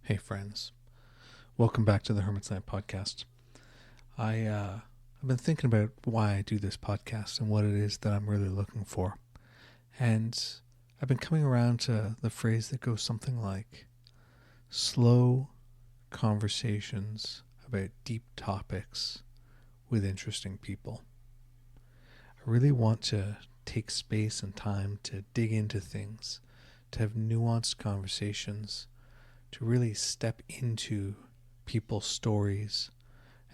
Hey friends, welcome back to the Hermit's Night podcast. I've been thinking about why I do this podcast and what it is that I'm really looking for. And I've been coming around to the phrase that goes something like slow conversations about deep topics with interesting people. I really want to take space and time to dig into things, to have nuanced conversations, to really step into people's stories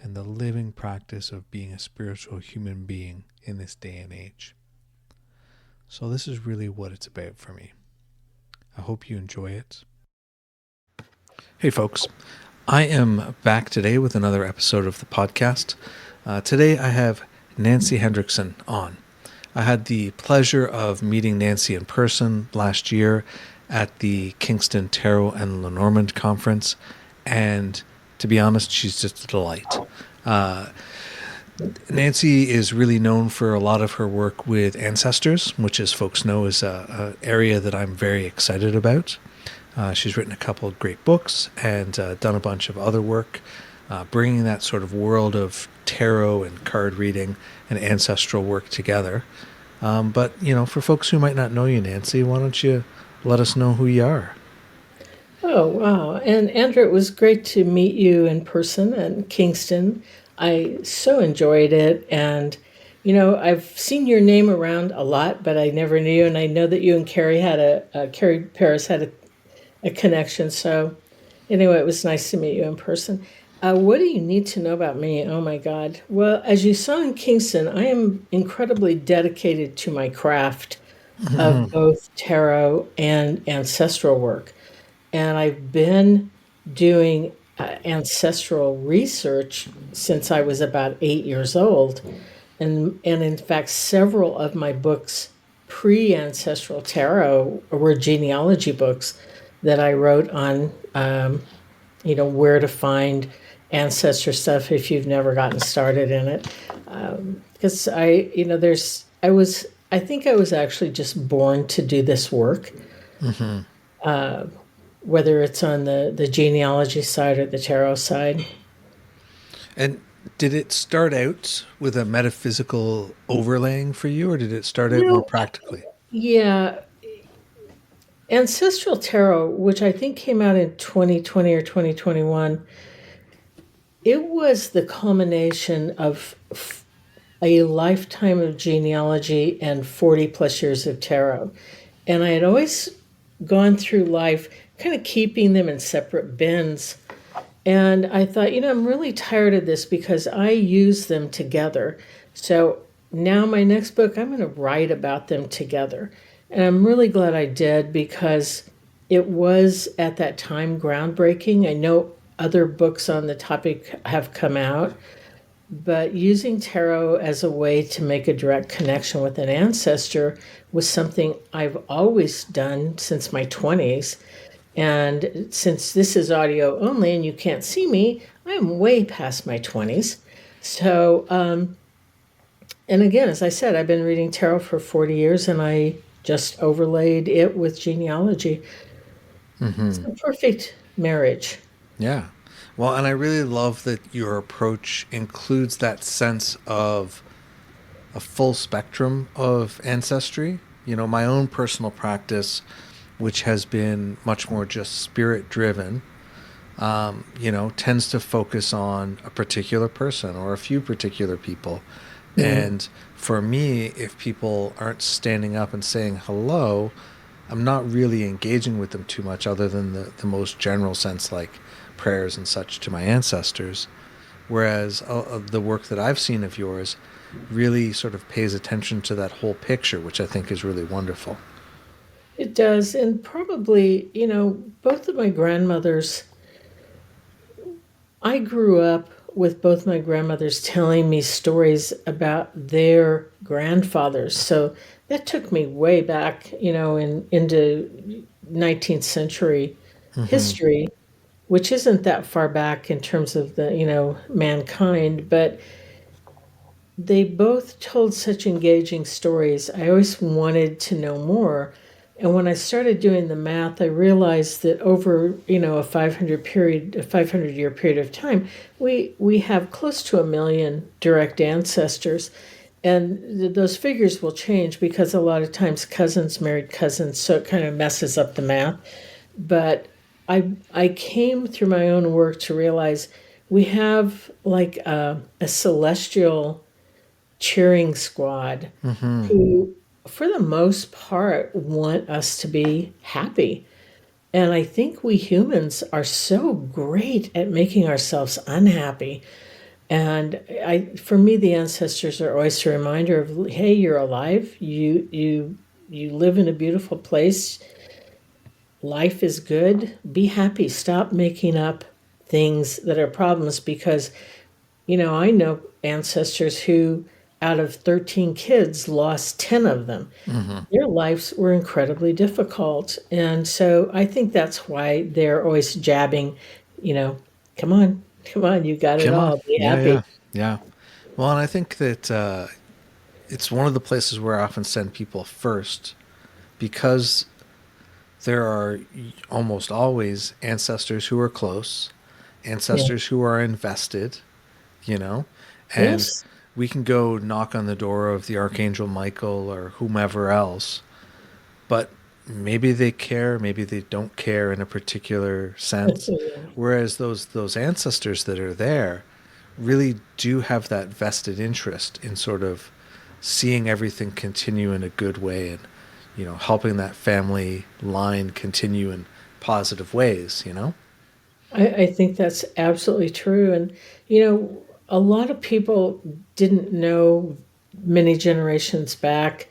and the living practice of being a spiritual human being in this day and age. So this is really what it's about for me. I hope you enjoy it. Hey folks, I am back today with another episode of the podcast. Today I have Nancy Hendrickson on. I had the pleasure of meeting Nancy in person last year at the Kingston Tarot and Lenormand conference, and to be honest, she's just a delight. Nancy is really known for a lot of her work with ancestors, which, as folks know, is an area that I'm very excited about. She's written a couple of great books and done a bunch of other work, bringing that sort of world of tarot and card reading and ancestral work together. But, for folks who might not know you, Nancy, why don't you let us know who you are? Oh, wow. And Andrew, it was great to meet you in person in Kingston. I so enjoyed it. And, I've seen your name around a lot, but I never knew you. And I know that you and Carrie Carrie Paris had a connection. So, anyway, it was nice to meet you in person. What do you need to know about me? Oh, my God. Well, as you saw in Kingston, I am incredibly dedicated to my craft of both tarot and ancestral work. And I've been doing ancestral research since I was about 8 years old. And in fact, several of my books pre ancestral tarot were genealogy books that I wrote on, where to find ancestor stuff if you've never gotten started in it. Because I think I was actually just born to do this work. Whether it's on the genealogy side or the tarot side. And did it start out with a metaphysical overlaying for you, or did it start out more No, practically? yeah, Ancestral Tarot, which I think came out in 2020 or 2021, it was the culmination of a lifetime of genealogy and 40 plus years of tarot. And I had always gone through life kind of keeping them in separate bins. And I thought, I'm really tired of this because I use them together. So now my next book, I'm going to write about them together. And I'm really glad I did because it was at that time groundbreaking. I know other books on the topic have come out, but using tarot as a way to make a direct connection with an ancestor was something I've always done since my 20s. And since this is audio only and you can't see me, I'm way past my 20s. So, and again, as I said, I've been reading tarot for 40 years and I just overlaid it with genealogy. It's a perfect marriage. Yeah. Well, and I really love that your approach includes that sense of a full spectrum of ancestry. My own personal practice, which has been much more just spirit driven, tends to focus on a particular person or a few particular people. And for me, if people aren't standing up and saying hello, I'm not really engaging with them too much other than the most general sense, like prayers and such to my ancestors. Whereas the work that I've seen of yours really sort of pays attention to that whole picture, which I think is really wonderful. It does. And probably, both of my grandmothers, I grew up with both my grandmothers telling me stories about their grandfathers. So that took me way back, into 19th century history, which isn't that far back in terms of the, mankind, but they both told such engaging stories. I always wanted to know more. And when I started doing the math, I realized that over, a 500-year period of time, we have close to 1 million direct ancestors. And those figures will change because a lot of times cousins married cousins, so it kind of messes up the math. But I came through my own work to realize we have like a celestial cheering squad who, for the most part, want us to be happy. And I think we humans are so great at making ourselves unhappy. And for me, the ancestors are always a reminder of, hey, you're alive. You live in a beautiful place. Life is good. Be happy. Stop making up things that are problems because, I know ancestors who, out of 13 kids, lost 10 of them. Their lives were incredibly difficult. And so I think that's why they're always jabbing, you know, come on, you got it Come on. all. Be Yeah, happy. yeah, yeah. Well, and I think that it's one of the places where I often send people first because there are almost always ancestors who are close, Yeah. ancestors who are invested, you know, and Yes. we can go knock on the door of the Archangel Michael or whomever else, but maybe they care, maybe they don't care in a particular sense. Whereas those ancestors that are there really do have that vested interest in sort of seeing everything continue in a good way and helping that family line continue in positive ways. I think that's absolutely true. And, a lot of people didn't know many generations back.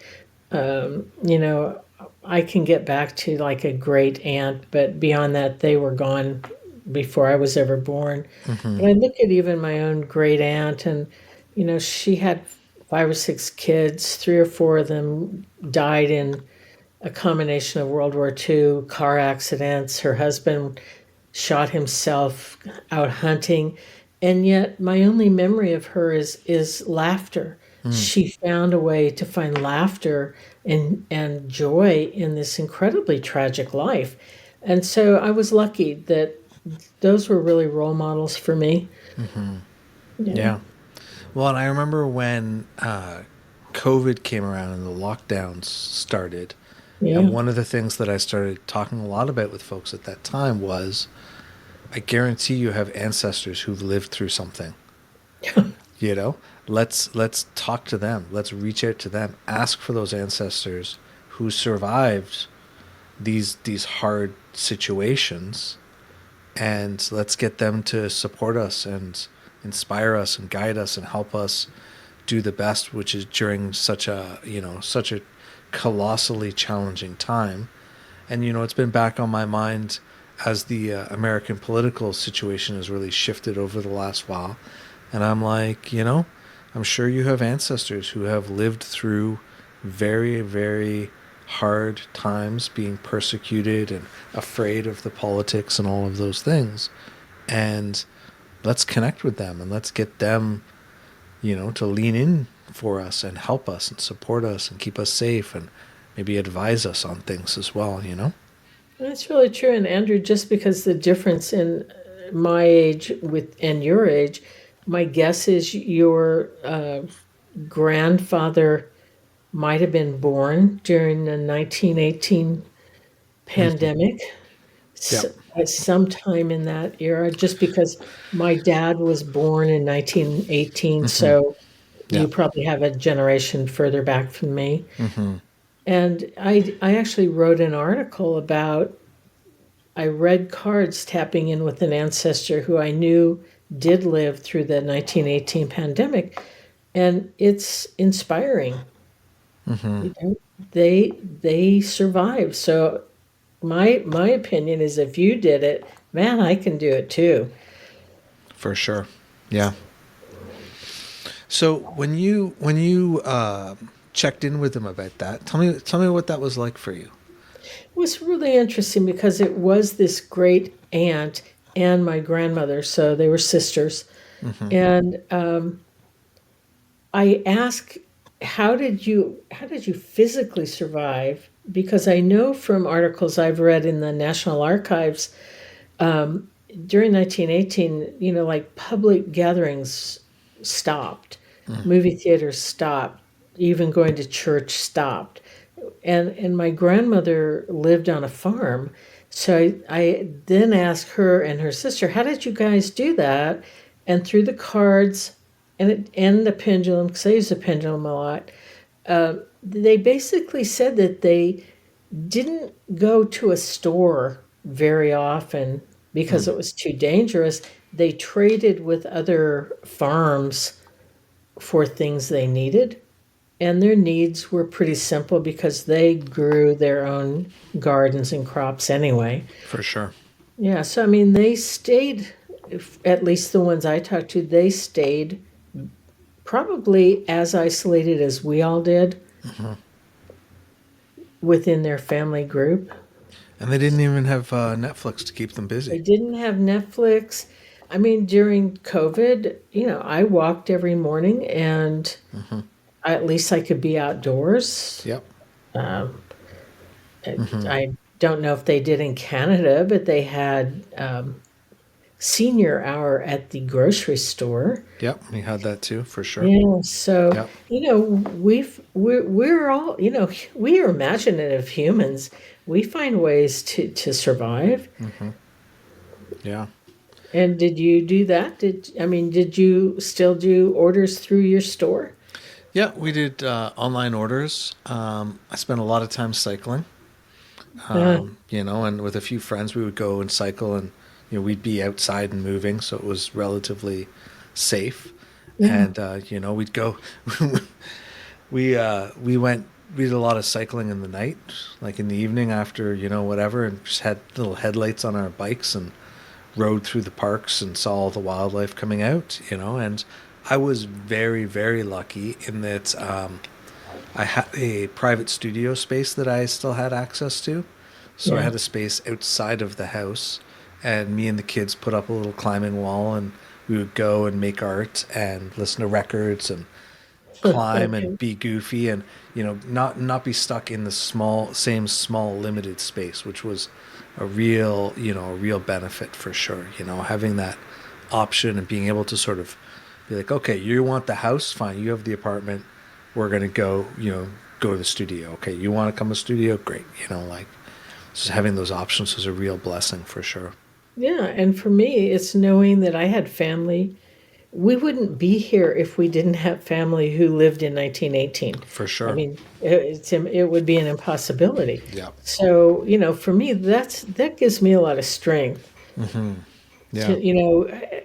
You know, I can get back to like a great aunt, but beyond that, they were gone before I was ever born. But I look at even my own great aunt, and, she had 5 or 6 kids, 3 or 4 of them died in a combination of World War II, car accidents. Her husband shot himself out hunting, and yet my only memory of her is laughter. She found a way to find laughter and joy in this incredibly tragic life. And so I was lucky that those were really role models for me. Yeah. Yeah. Well, and I remember when COVID came around and the lockdowns started. And Yeah. one of the things that I started talking a lot about with folks at that time was I guarantee you have ancestors who've lived through something. You know, let's talk to them. Let's reach out to them. Ask for those ancestors who survived these hard situations, and let's get them to support us and inspire us and guide us and help us do the best, which is during such a colossally challenging time. And it's been back on my mind as the American political situation has really shifted over the last while. And I'm like, I'm sure you have ancestors who have lived through very, very hard times, being persecuted and afraid of the politics and all of those things. And let's connect with them and let's get them, to lean in for us and help us and support us and keep us safe and maybe advise us on things as well. That's really true. And Andrew, just because the difference in my age with and your age, my guess is your grandfather might have been born during the 1918 pandemic, Yeah. at sometime in that era, just because my dad was born in 1918. So Yeah. you probably have a generation further back from me. Mm-hmm. And I actually wrote an article about, I read cards tapping in with an ancestor who I knew did live through the 1918 pandemic. And it's inspiring. Mm-hmm. You know, they survived. So my opinion is if you did it, man, I can do it too. For sure. Yeah. So when you checked in with them about that, tell me what that was like for you. It was really interesting because it was this great aunt and my grandmother, so they were sisters. Mm-hmm. And I asked, how did you physically survive because I know from articles I've read in the National Archives, during 1918, like public gatherings stopped, movie theaters stopped, even going to church stopped. And my grandmother lived on a farm. So I then asked her and her sister, how did you guys do that? And through the cards and the pendulum, because I use the pendulum a lot, they basically said that they didn't go to a store very often because it was too dangerous. They traded with other farms for things they needed. And their needs were pretty simple because they grew their own gardens and crops anyway. For sure. Yeah, so I mean, they stayed, at least the ones I talked to, they stayed probably as isolated as we all did within their family group. And they didn't even have Netflix to keep them They busy. didn't have Netflix. I mean, during COVID, I walked every morning and at least I could be outdoors. Yep. I don't know if they did in Canada, but they had senior hour at the grocery store. Yep. We had that too, for sure. Yeah, so Yep. we're all we are imaginative humans. We find ways to survive. Yeah. And did you do that? Did you still do orders through your store? Yeah, we did online orders. I spent a lot of time cycling, Uh, and with a few friends, we would go and cycle, and we'd be outside and moving, so it was relatively safe. yeah. And we'd go. We did a lot of cycling in the night, like in the evening after whatever, and just had little headlights on our bikes and rode through the parks and saw all the wildlife coming out. And I was very, very lucky in that I had a private studio space that I still had access to. So I Yeah. had a space outside of the house, and me and the kids put up a little climbing wall, and we would go and make art and listen to records and climb and Okay. be goofy, and not be stuck in the same small limited space, which was a real benefit for sure. Having that option and being able to sort of be like, okay, you want the house, fine, you have the apartment, we're gonna go to the studio. Okay, you want to come to the studio, great. Like, just having those options was a real blessing for sure. Yeah, and for me, it's knowing that I had family. We wouldn't be here if we didn't have family who lived in 1918. For I sure. mean, it would be an impossibility. Yeah. So, for me, that gives me a lot of strength. Yeah.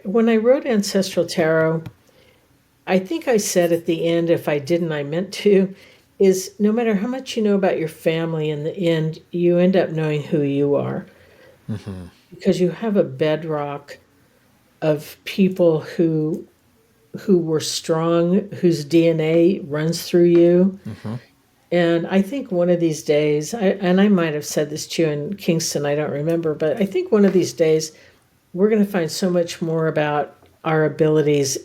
When I wrote Ancestral Tarot, I think I said at the end, if I didn't, I meant to, is no matter how much you know about your family, in the end, you end up knowing who you are because you have a bedrock of people who were strong, whose DNA runs through you. And I think one of these days, and I might have said this to you in Kingston, I don't remember, but I think one of these days we're going to find so much more about our abilities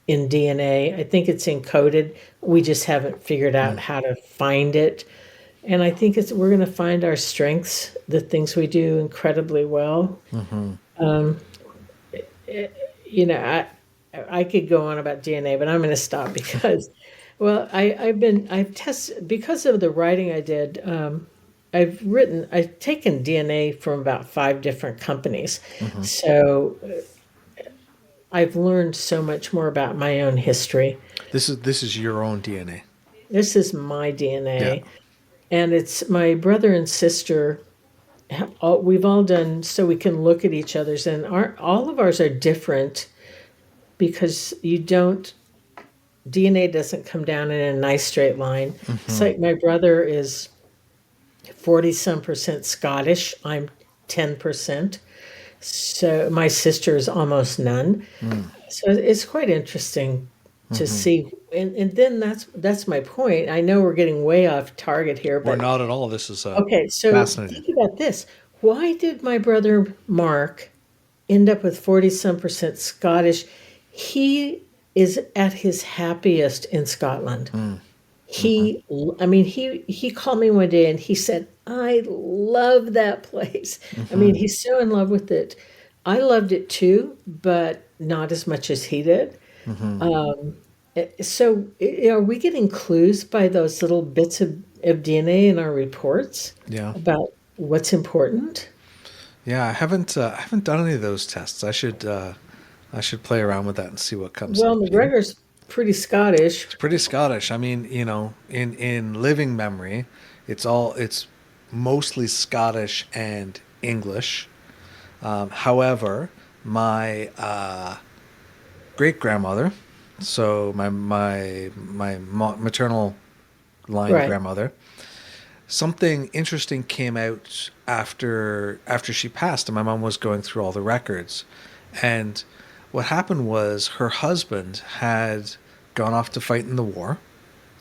in DNA. I think it's encoded. We just haven't figured out how to find it. And I think we're going to find our strengths, the things we do incredibly well. I could go on about DNA, but I'm going to stop because, well, I've tested because of the writing I did. I've taken DNA from about 5 different companies. So I've learned so much more about my own history. This is your own DNA. This is my Yeah. DNA, and it's my brother and sister. We've all done so we can look at each other's, and all of ours are different because DNA doesn't come down in a nice straight line. It's like my brother is 40-some% Scottish. I'm 10%. So my sister is almost none. So it's quite interesting to see. And then that's my point. I know we're getting way off target here, Or but not at all. This is okay, so fascinating. think about this. Why did my brother Mark end up with 40-some% Scottish? He is at his happiest in Scotland. He called me one day and he said, "I love that place." I mean, Mm-hmm. he's so in love with it. I loved it too, but not as much as he did. Mm-hmm. So, are we getting clues by those little bits of DNA in our reports Yeah. about what's important? Yeah, I haven't done any of those tests. I should play around with that and see what comes Well, up, you know. McGregor's pretty Scottish. It's pretty Scottish. I mean, you know, in living memory, it's mostly Scottish and English. However, my great grandmother, so my maternal line Right. grandmother, something interesting came out after she passed, and my mom was going through all the records, and what happened was her husband had gone off to fight in the war.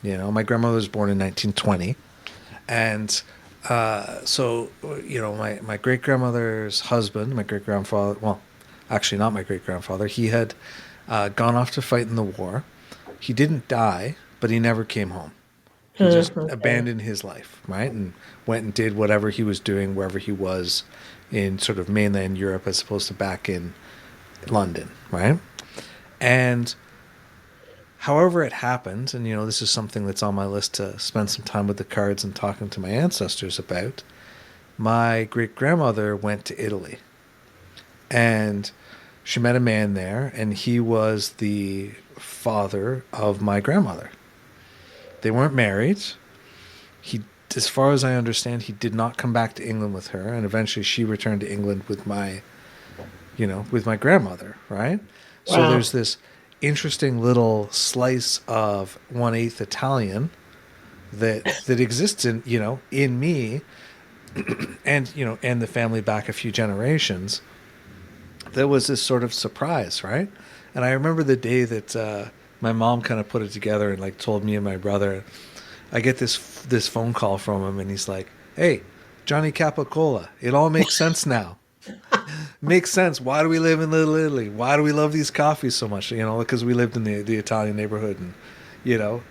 You know, my grandmother was born in 1920, and so you know, my great grandmother's husband, my great grandfather, well, actually not my great grandfather, he had gone off to fight in the war. He didn't die, but he never came home. He just Okay. abandoned his life, right, and went and did whatever he was doing wherever he was in sort of mainland Europe as opposed to back in London, right? And however it happened, and you know, this is something that's on my list to spend some time with the cards and talking to my ancestors about. My great grandmother went to Italy and she met a man there, and he was the father of my grandmother. They weren't married. He, as far as I understand, he did not come back to England with her, and eventually she returned to England with with my grandmother, right? So Wow. there's this interesting little slice of 1/8 Italian that exists in me, and and the family back a few generations. There was this sort of surprise, right? And I remember the day that my mom kind of put it together and like told me and my brother. I get this phone call from him, and he's like, "Hey, Johnny Capicola, it all makes sense now. Makes sense. Why do we live in Little Italy? Why do we love these coffees so much? You know, because we lived in the Italian neighborhood, and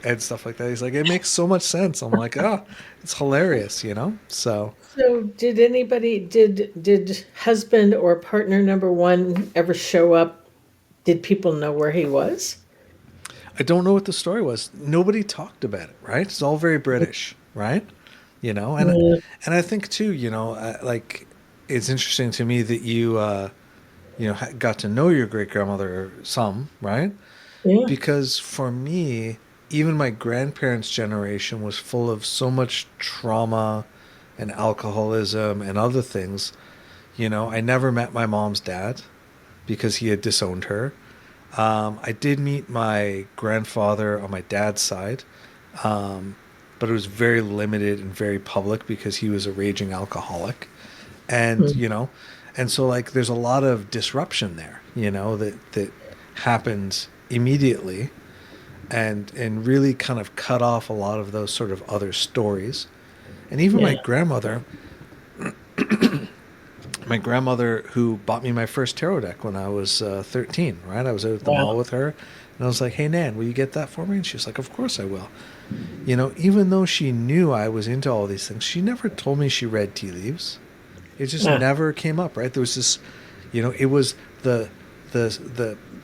and stuff like that." He's like, "It makes so much sense." I'm like, "Oh, it's hilarious," you know. So So, did husband or partner number one ever show up? Did people know where he was? I don't know what the story was. Nobody talked about it, right? It's all very British, right? You know, Mm, and I think too, like it's interesting to me that you got to know your great grandmother some, right? yeah. Because for me, even my grandparents' generation was full of so much trauma and alcoholism and other things. You know, I never met my mom's dad because he had disowned her. I did meet my grandfather on my dad's side, um, but it was very limited and very public because he was a raging alcoholic. And, Mm, and so like there's a lot of disruption there, that happened immediately and really kind of cut off a lot of those sort of other stories. And even yeah. my grandmother who bought me my first tarot deck when I was 13, right? I was out at the Wow. mall with her, and I was like, "Hey, Nan, will you get that for me?" And she was like, "Of course I will." You know, even though she knew I was into all these things, she never told me she read tea leaves. It just Ah, never came up, right? There was this, it was the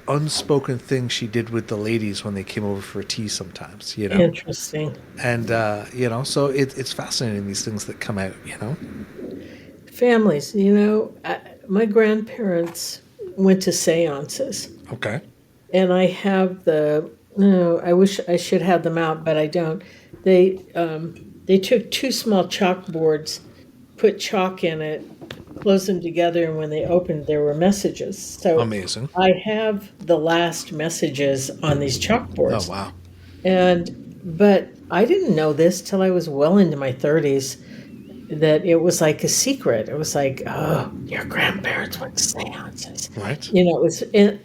unspoken thing she did with the ladies when they came over for tea sometimes. interesting. And so it's fascinating, these things that come out. Families, my grandparents went to seances, Okay. and I have the. No, I wish I should have them out, but I don't. They took two small chalkboards, put chalk in it, closed them together, and when they opened, there were messages. So Amazing. I have the last messages on these Oh, chalkboards. wow. But I didn't know this till I was well into my 30s, that it was like a secret. It was like, oh, your grandparents went to seances. Right. It was, and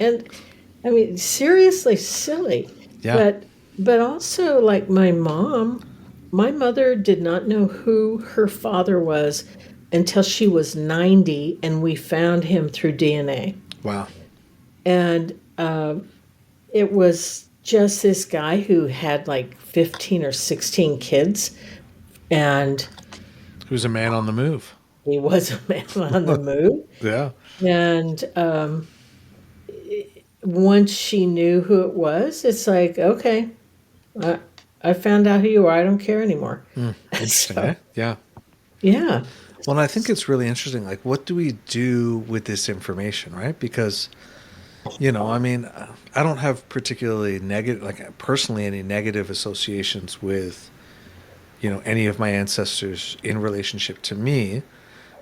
I mean, seriously silly. Yeah. But also like my mother did not know who her father was until she was 90, and we found him through DNA. Wow. And it was just this guy who had like 15 or 16 kids, and Who's a man on the move? he was a man on the move. Yeah. And once she knew who it was, it's like, okay, I, I found out who you are. I don't care anymore. Interesting, So, eh? Yeah. yeah. Well, and I think it's really interesting. Like, what do we do with this information, right? Because, I mean, I don't have particularly negative, like, personally, any negative associations with, any of my ancestors in relationship to me.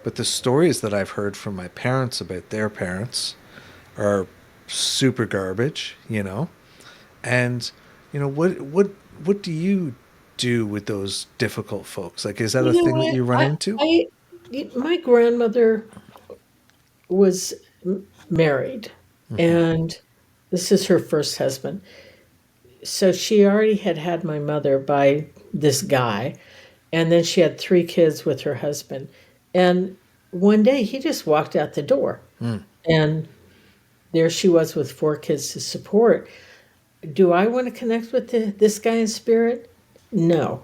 But the stories that I've heard from my parents about their parents are super garbage, And, what do you do with those difficult folks? Like, is that a You know thing that what? you run into? My grandmother was married, and this is her first husband. So she already had my mother by this guy, and then she had 3 kids with her husband. And one day he just walked out the door, and there she was with 4 kids to support. Do I want to connect with this guy in spirit? No,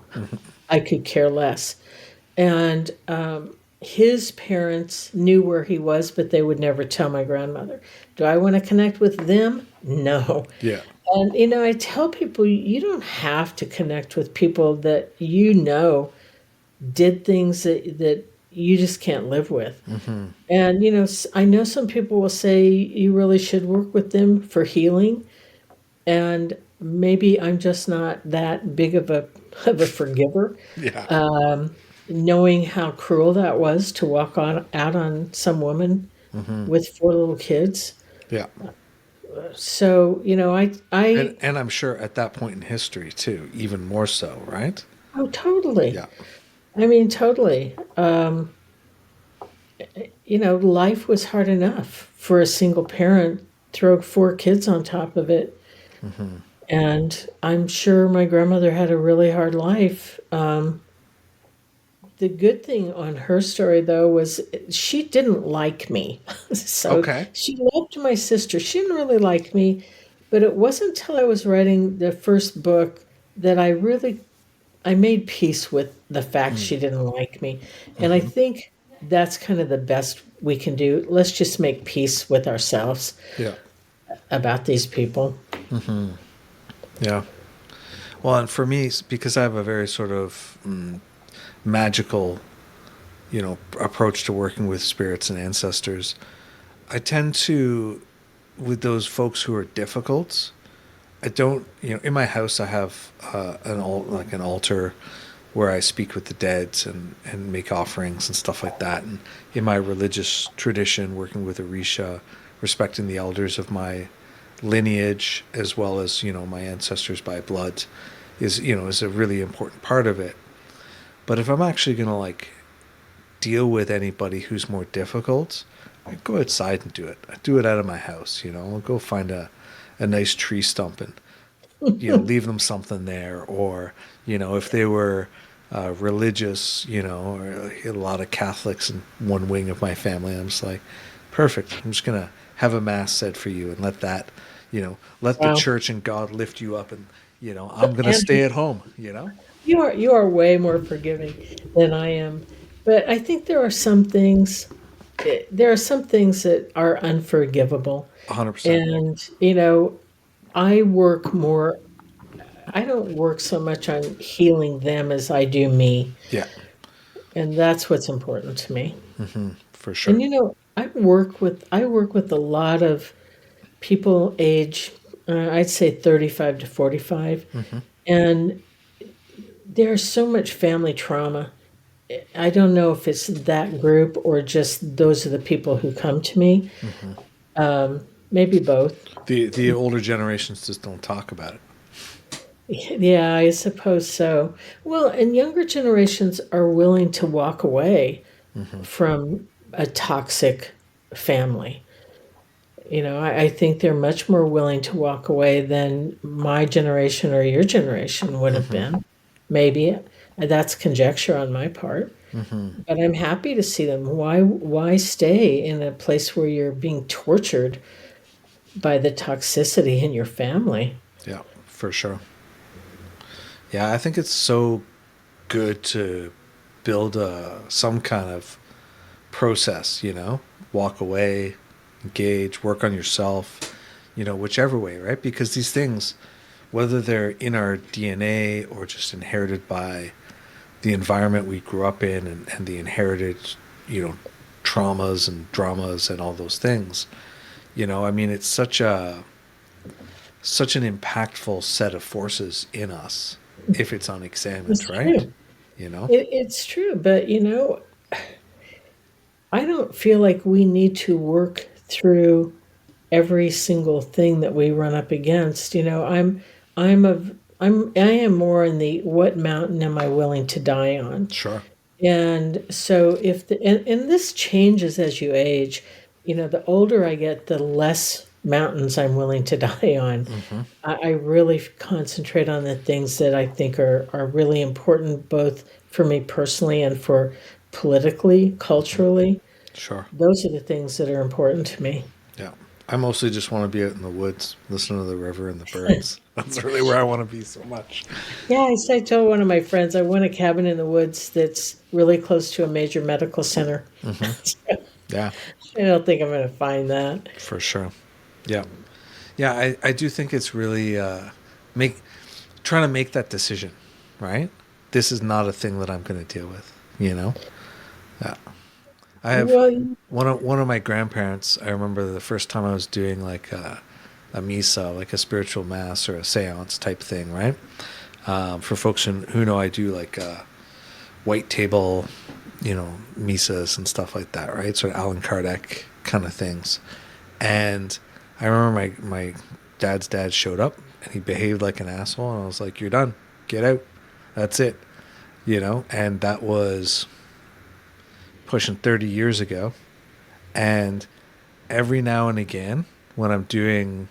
I could care less. And his parents knew where he was, but they would never tell my grandmother. Do I want to connect with them? No. Yeah. And, I tell people you don't have to connect with people that did things that you just can't live with. And, I know some people will say you really should work with them for healing. And maybe I'm just not that big of a forgiver. Yeah. Knowing how cruel that was to walk out on some woman with 4 little kids. Yeah. So, And I'm sure at that point in history too, even more so, right? oh, totally. Yeah. I mean, totally. Life was hard enough for a single parent, throw 4 kids on top of it. And I'm sure my grandmother had a really hard life. The good thing on her story, though, was she didn't like me. So Okay. she loved my sister. She didn't really like me, but it wasn't until I was writing the first book that I made peace with the fact she didn't like me. And I think that's kind of the best we can do. Let's just make peace with ourselves Yeah. about these people. Yeah. Well, and for me, because I have a very sort of magical, approach to working with spirits and ancestors, I tend to, with those folks who are difficult, I don't, in my house I have an altar where I speak with the dead and make offerings and stuff like that. And in my religious tradition, working with Orisha, respecting the elders of my lineage as well as my ancestors by blood is a really important part of it. But if I'm actually going to like deal with anybody who's more difficult, I go outside and do it. I do it out of my house. I'll go find a nice tree stump and leave them something there. Or if they were religious, or a lot of Catholics in one wing of my family, I'm just like, perfect. I'm just gonna have a mass said for you and let that, let the Wow. church and God lift you up, and I'm gonna And stay at home. you are way more forgiving than I am. But I think there are some things that are unforgivable. 100%. And, I work more, I don't work so much on healing them as I do me. Yeah, And that's what's important to me. for sure. And, I work with a lot of people age, I'd say 35 to 45. And there's so much family trauma. I don't know if it's that group or just those are the people who come to me. Maybe both. The older generations just don't talk about it. Yeah, I suppose so. Well, and younger generations are willing to walk away from a toxic family. I think they're much more willing to walk away than my generation or your generation would have been. Maybe that's conjecture on my part, but I'm happy to see them. Why stay in a place where you're being tortured by the toxicity in your family? Yeah, For sure. Yeah, I think it's so good to build some kind of process, walk away, engage, work on yourself, whichever way, right? Because these things, whether they're in our DNA or just inherited by the environment we grew up in and the inherited, you know, traumas and dramas and all those things, I mean, it's such an impactful set of forces in us if it's unexamined, It's right? true. You know? It's true, but I don't feel like we need to work through every single thing that we run up against. I'm of I am more in the what mountain am I willing to die on? Sure. And so if and this changes as you age, the older I get, the less mountains I'm willing to die on. Mm-hmm. I really concentrate on the things that I think are really important, both for me personally and for politically, culturally. Sure. Those are the things that are important to me. Yeah. I mostly just want to be out in the woods, listening to the river and the birds. That's really where I want to be so much. Yeah, I told one of my friends I want a cabin in the woods that's really close to a major medical center. Mm-hmm. Yeah, I don't think I'm going to find that. for sure. Yeah. Yeah, I do think it's really make trying to make that decision, right? This is not a thing that I'm going to deal with, Yeah. I have Well, one of my grandparents. I remember the first time I was doing like a misa, like a spiritual mass or a séance type thing, right? For folks who know, I do like white table, misas and stuff like that, right? Sort of Alan Kardec kind of things. And I remember my dad's dad showed up and he behaved like an asshole, and I was like, "You're done. Get out. That's it." And that was pushing 30 years ago. And every now and again, when I'm doing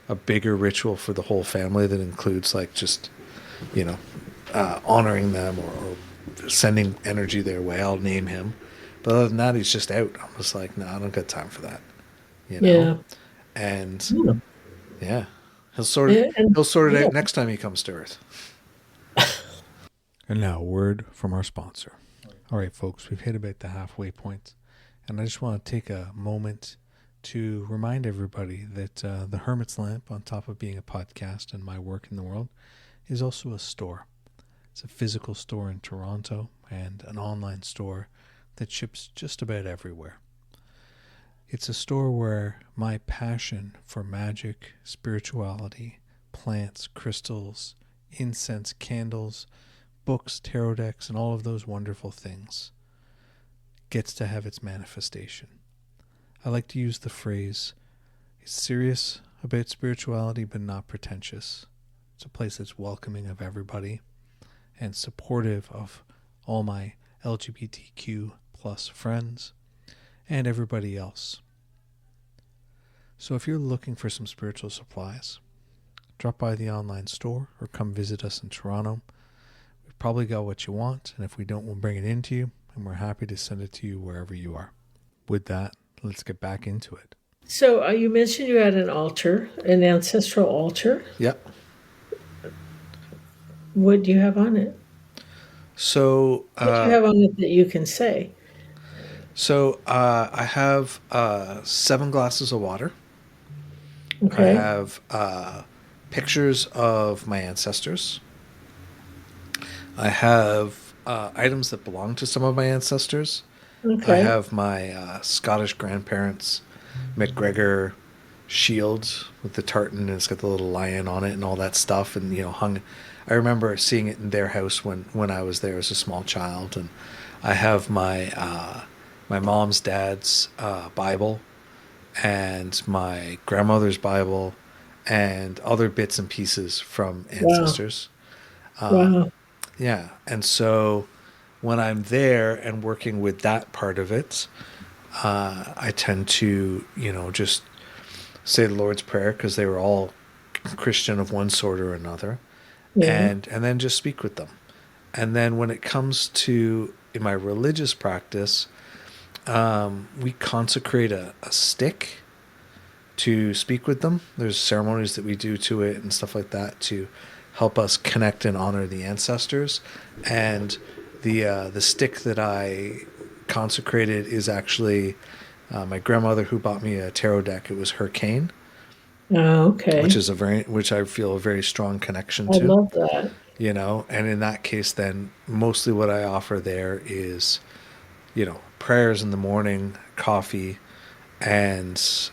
a bigger ritual for the whole family that includes like just, honoring them or sending energy their way, I'll name him. But other than that, he's just out. I'm just like, no, I don't got time for that, yeah. And Yeah. yeah, he'll sort it Yeah. out next time he comes to Earth. And now, a word from our sponsor. All right, folks, we've hit about the halfway point, and I just want to take a moment to remind everybody that the Hermit's Lamp, on top of being a podcast and my work in the world, is also a store. It's a physical store in Toronto and an online store that ships just about everywhere. It's a store where my passion for magic, spirituality, plants, crystals, incense, candles, books, tarot decks, and all of those wonderful things gets to have its manifestation. I like to use the phrase, it's serious about spirituality but not pretentious. It's a place that's welcoming of everybody and supportive of all my LGBTQ plus friends and everybody else. So if you're looking for some spiritual supplies, drop by the online store or come visit us in Toronto. We've probably got what you want, and if we don't, we'll bring it into you, and we're happy to send it to you wherever you are. With that, let's get back into it. So you mentioned you had an altar, an ancestral altar. Yep. What do you have on it? So, What do you have on it that you can say? I have 7 glasses of water. I Okay. have pictures of my ancestors. I have items that belong to some of my ancestors. I Okay. have my Scottish grandparents' McGregor shield with the tartan, and it's got the little lion on it and all that stuff, and hung. I remember seeing it in their house when I was there as a small child, and I have my mom's dad's Bible and my grandmother's Bible and other bits and pieces from Wow. ancestors. Wow. Yeah, and so when I'm there and working with that part of it, I tend to, just say the Lord's Prayer because they were all Christian of one sort or another, Yeah. and then just speak with them. And then when it comes to in my religious practice, we consecrate a stick to speak with them. There's ceremonies that we do to it and stuff like that to help us connect and honor the ancestors. And the stick that I consecrated is actually my grandmother who bought me a tarot deck. It was her cane, Oh, okay. which I feel a very strong connection I to. love that. And in that case, then mostly what I offer there is, prayers in the morning, coffee, and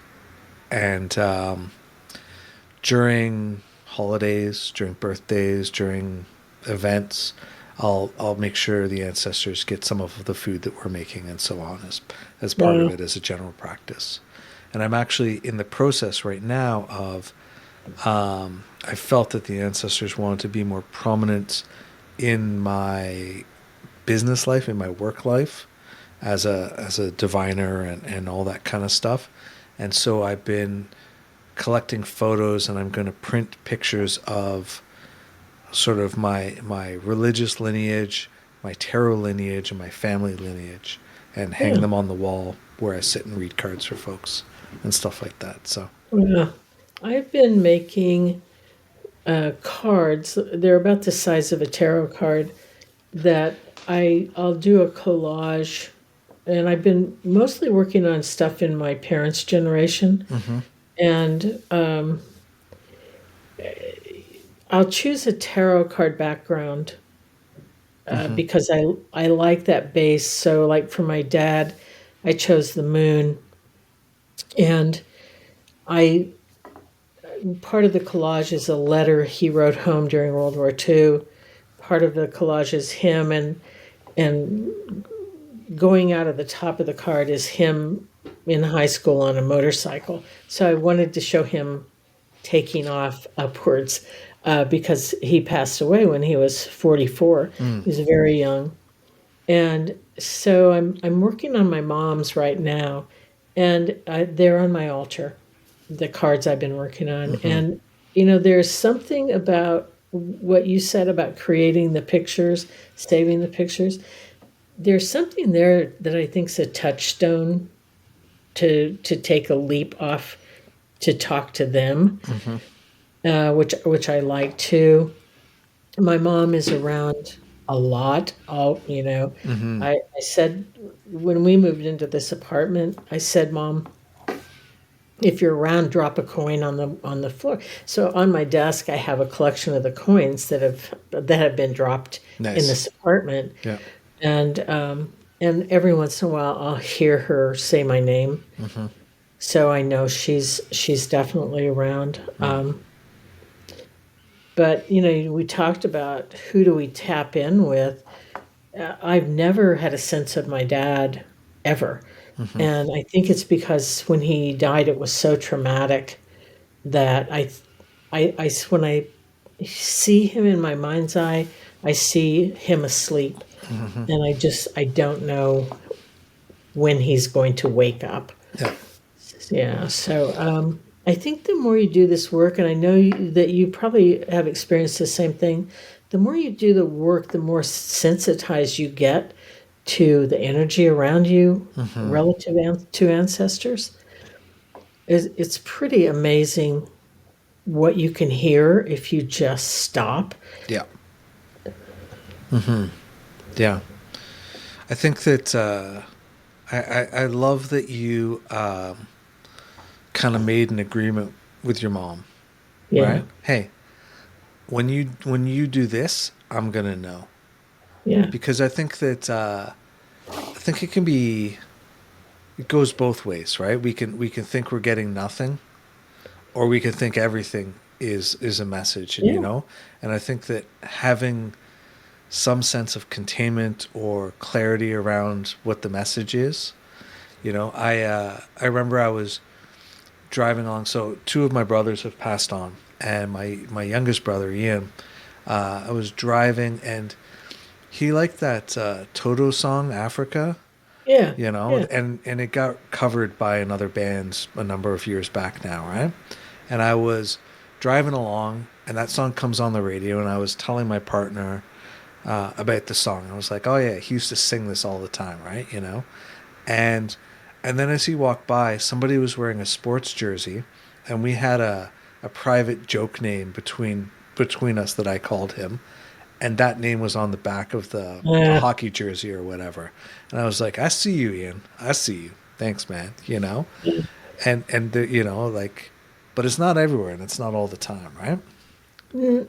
and during holidays, during birthdays, during events, I'll make sure the ancestors get some of the food that we're making and so on as part of Wow. it as a general practice. And I'm actually in the process right now of I felt that the ancestors wanted to be more prominent in my business life, in my work life, as a diviner and all that kind of stuff. And so I've been collecting photos, and I'm going to print pictures of sort of my religious lineage, my tarot lineage, and my family lineage, and hang Yeah. them on the wall where I sit and read cards for folks and stuff like that. So, Yeah. I've been making cards. They're about the size of a tarot card that I'll do a collage, and I've been mostly working on stuff in my parents' generation, mm-hmm, and I'll choose a tarot card background mm-hmm, because I like that base. So, like for my dad, I chose the moon, and I part of the collage is a letter he wrote home during World War II. Part of the collage is him, and going out of the top of the card is him in high school on a motorcycle. So I wanted to show him taking off upwards because he passed away when he was 44. mm, He was very young. And so I'm working on my mom's right now, and they're on my altar, the cards I've been working on. mm-hmm, And there's something about what you said about creating the pictures, saving the pictures. There's something there that I think's a touchstone to take a leap off to talk to them, mm-hmm, which I like too. My mom is around a lot. mm-hmm. I said when we moved into this apartment, I said, Mom, if you're around, drop a coin on the floor. So on my desk, I have a collection of the coins that have been dropped in Nice. this apartment, Yeah. and every once in a while, I'll hear her say my name, Mm-hmm. so I know she's definitely around. Mm. But we talked about who do we tap in with. I've never had a sense of my dad ever. Mm-hmm. And I think it's because when he died, it was so traumatic that when I see him in my mind's eye, I see him asleep. Mm-hmm. And I don't know when he's going to wake up. Yeah. Yeah. So I think the more you do this work, and I know that you probably have experienced the same thing, the more you do the work, the more sensitized you get to the energy around you Mm-hmm. relative to ancestors. It's pretty amazing what you can hear if you just stop. Yeah. Mm-hmm. Yeah. I think that I love that you kind of made an agreement with your mom, Yeah. right? Hey, when you do this, I'm gonna know, Yeah. because I think it goes both ways, right? We can think we're getting nothing, or we can think everything is a message, and Yeah. and I think that having some sense of containment or clarity around what the message is. I remember I was driving along. So two of my brothers have passed on, and my youngest brother Ian, I was driving, and he liked that Toto song Africa. Yeah. Yeah. And it got covered by another band a number of years back now, right? And I was driving along, and that song comes on the radio, and I was telling my partner about the song. I was like, "Oh yeah, he used to sing this all the time, right?" And And then as he walked by, somebody was wearing a sports jersey, and we had a private joke name between us that I called him, and that name was on the back of the Uh, hockey jersey or whatever. And I was like, I see you, Ian. I see you. Thanks, man. You know, and you know, like, but it's not everywhere, and it's not all the time, right? no,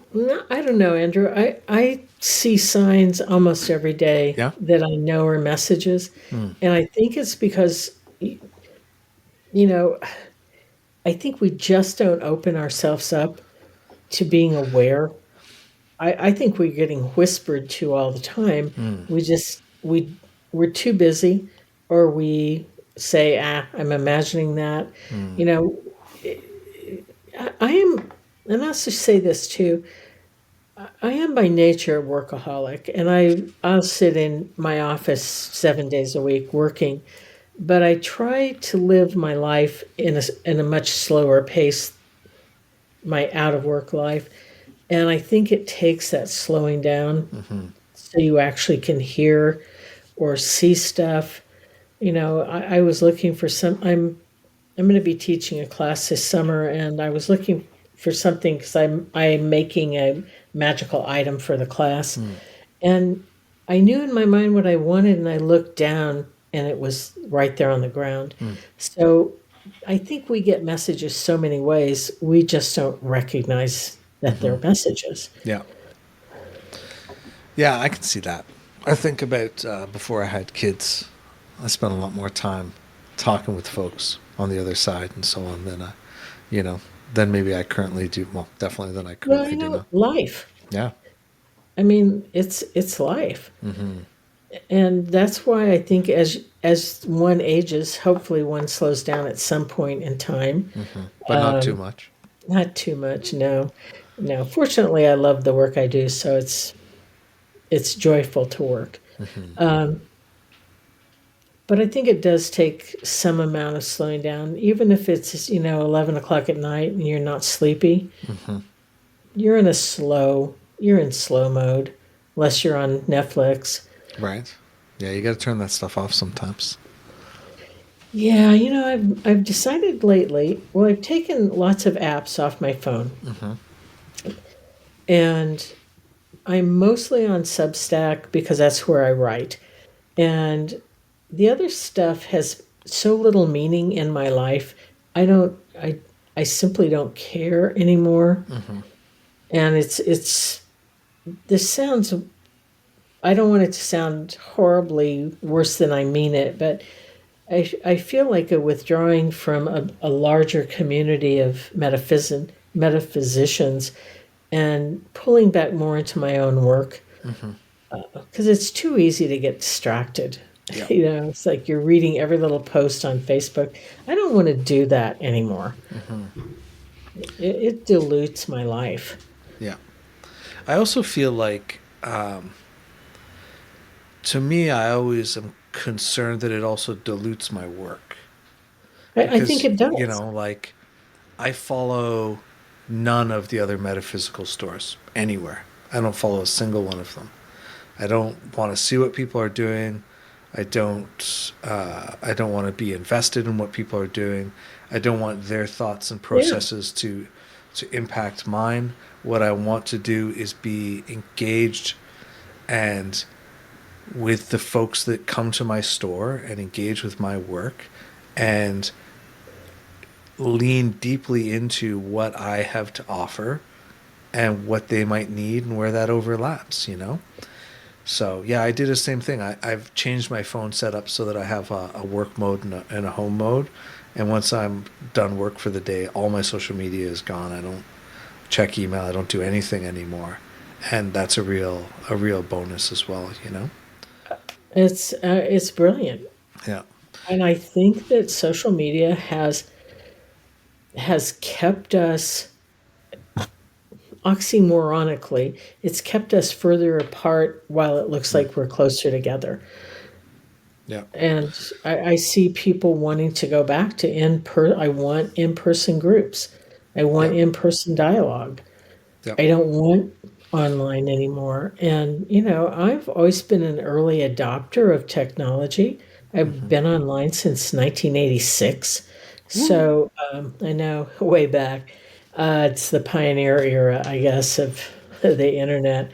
I don't know, Andrew. I see signs almost every day Yeah. that I know are messages. Mm. And I think it's because, you know, I think we just don't open ourselves up to being aware. I think we're getting whispered to all the time. Mm. We're too busy, or we say, I'm imagining that. Mm. You know, I am, and I'll just say this too. I am by nature a workaholic, and I'll sit in my office 7 days a week working, but I try to live my life in a much slower pace, my out of work life. And I think it takes that slowing down Mm-hmm. so you actually can hear or see stuff. I was looking for I'm going to be teaching a class this summer, and I was looking for something because I'm making a magical item for the class, Mm. and I knew in my mind what I wanted, and I looked down, and it was right there on the ground. Mm. So I think we get messages so many ways, we just don't recognize that Mm-hmm. they're messages. Yeah. Yeah, I can see that. I think about before I had kids, I spent a lot more time talking with folks on the other side and so on than you know, than maybe I currently do. Well, definitely than I Well, currently do now. life. Yeah. I mean, it's life. Mm-hmm. And that's why I think as one ages, hopefully one slows down at some point in time. Mm-hmm. But not too much. Not too much, no. No. Fortunately, I love the work I do, so it's joyful to work. Mm-hmm. But I think it does take some amount of slowing down, even if it's 11 o'clock at night and you're not sleepy. Mm-hmm. You're in slow mode, unless you're on Netflix. Right. Yeah, you got to turn that stuff off sometimes. Yeah, I've decided lately. Well, I've taken lots of apps off my phone, Mm-hmm. and I'm mostly on Substack because that's where I write. And the other stuff has so little meaning in my life. I don't. I simply don't care anymore. Mm-hmm. And it's. This sounds. I don't want it to sound horribly worse than I mean it, but I feel like a withdrawing from a larger community of metaphysicians and pulling back more into my own work Mm-hmm. because it's too easy to get distracted. Yeah. It's like you're reading every little post on Facebook. I don't want to do that anymore. Mm-hmm. It dilutes my life. Yeah. I also feel like, to me, I always am concerned that it also dilutes my work. I think Because, it does. like, I follow none of the other metaphysical stores anywhere. I don't follow a single one of them. I don't want to see what people are doing. I don't. I don't want to be invested in what people are doing. I don't want their thoughts and Yeah. processes to impact mine. What I want to do is be engaged and with the folks that come to my store and engage with my work and lean deeply into what I have to offer and what they might need and where that overlaps. So yeah, I did the same thing. I've changed my phone setup so that I have a work mode and a home mode. And once I'm done work for the day, all my social media is gone. I don't check email. I don't do anything anymore. And that's a real bonus as well. It's brilliant, Yeah. and I think that social media has kept us oxymoronically. It's kept us further apart while it looks Mm. like we're closer together. Yeah. And I see people wanting to go back to I want in-person groups. I want Yeah. in-person dialogue. Yeah. I don't want online anymore. And I've always been an early adopter of technology, I've Mm-hmm. been online since 1986. Woo. So I know way back. It's the pioneer era, I guess, of the internet.